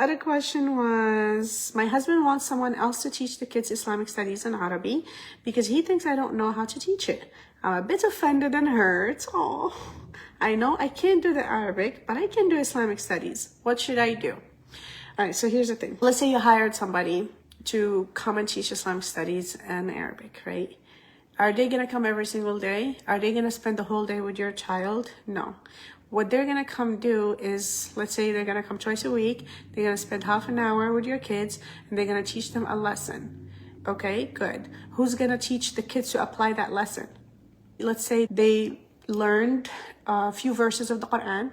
other question was, my husband wants someone else to teach the kids Islamic studies in Arabic because he thinks I don't know how to teach it. I'm a bit offended and hurt. Oh, I know I can't do the Arabic, but I can do Islamic studies. What should I do? All right, so here's the thing. Let's say you hired somebody to come and teach Islamic studies and Arabic, right? Are they going to come every single day? Are they going to spend the whole day with your child? No. What they're going to come do is, let's say they're going to come twice a week. They're going to spend half an hour with your kids and they're going to teach them a lesson. Okay, good. Who's going to teach the kids to apply that lesson? Let's say they learned a few verses of the Quran.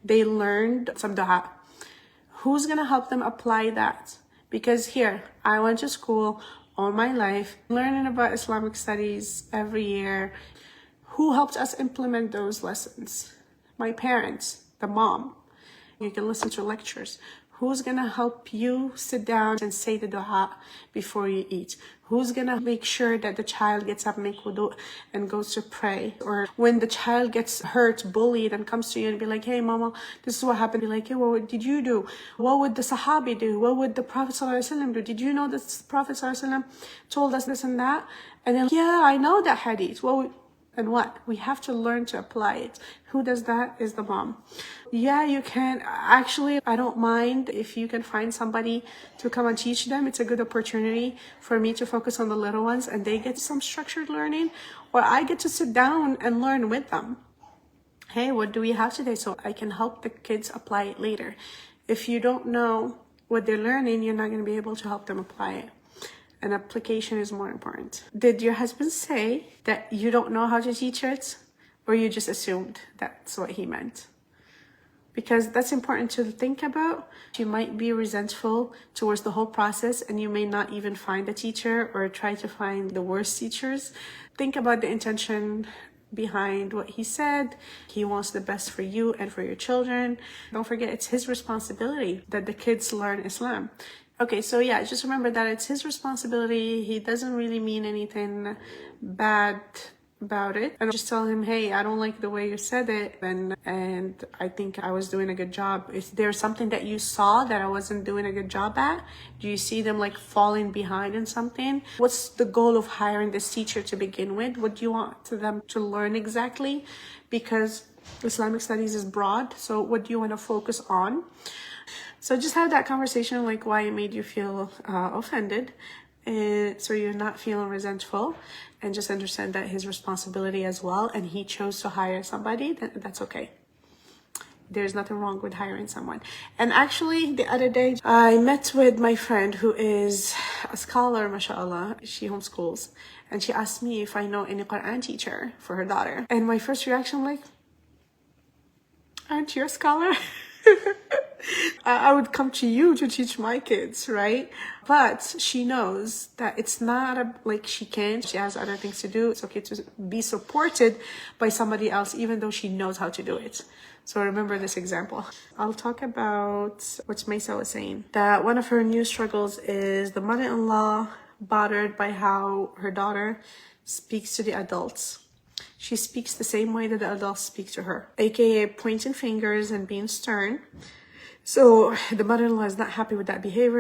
They learned some dua. Who's going to help them apply that? Because here, I went to school all my life, learning about Islamic studies every year. Who helped us implement those lessons? My parents, the mom. You can listen to lectures. Who's going to help you sit down and say the dua before you eat? Who's going to make sure that the child gets up, make wudu, and goes to pray? Or when the child gets hurt, bullied, and comes to you and be like, hey, mama, this is what happened. Be like, hey, what did you do? What would the Sahabi do? What would the Prophet ﷺ do? Did you know that the Prophet ﷺ told us this and that? And then, yeah, I know that hadith. And what? We have to learn to apply it. Who does that is the mom. Yeah, you can. Actually, I don't mind if you can find somebody to come and teach them. It's a good opportunity for me to focus on the little ones and they get some structured learning, or I get to sit down and learn with them. Hey, what do we have today? So I can help the kids apply it later. If you don't know what they're learning, you're not going to be able to help them apply it. An application is more important. Did your husband say that you don't know how to teach it, or you just assumed that's what he meant? Because that's important to think about. You might be resentful towards the whole process and you may not even find a teacher or try to find the worst teachers. Think about the intention behind what he said. He wants the best for you and for your children. Don't forget, it's his responsibility that the kids learn Islam. Okay, so yeah, just remember that it's his responsibility. He doesn't really mean anything bad about it. And just tell him, hey, I don't like the way you said it, and I think I was doing a good job. Is there something that you saw that I wasn't doing a good job at? Do you see them like falling behind in something? What's the goal of hiring this teacher to begin with? What do you want them to learn exactly? Because Islamic studies is broad, so what do you want to focus on? So just have that conversation, like why it made you feel offended, so you're not feeling resentful, and just understand that his responsibility as well, and he chose to hire somebody, that's okay. There's nothing wrong with hiring someone. And actually, the other day, I met with my friend who is a scholar, mashallah. She homeschools, and she asked me if I know any Quran teacher for her daughter. And my first reaction, like, aren't you a scholar? I would come to you to teach my kids, right? But she knows that it's not like she can't. She has other things to do. It's okay to be supported by somebody else, even though she knows how to do it. So remember this example. I'll talk about what Maysa was saying. That one of her new struggles is the mother-in-law bothered by how her daughter speaks to the adults. She speaks the same way that the adults speak to her, aka pointing fingers and being stern. So the mother-in-law is not happy with that behavior.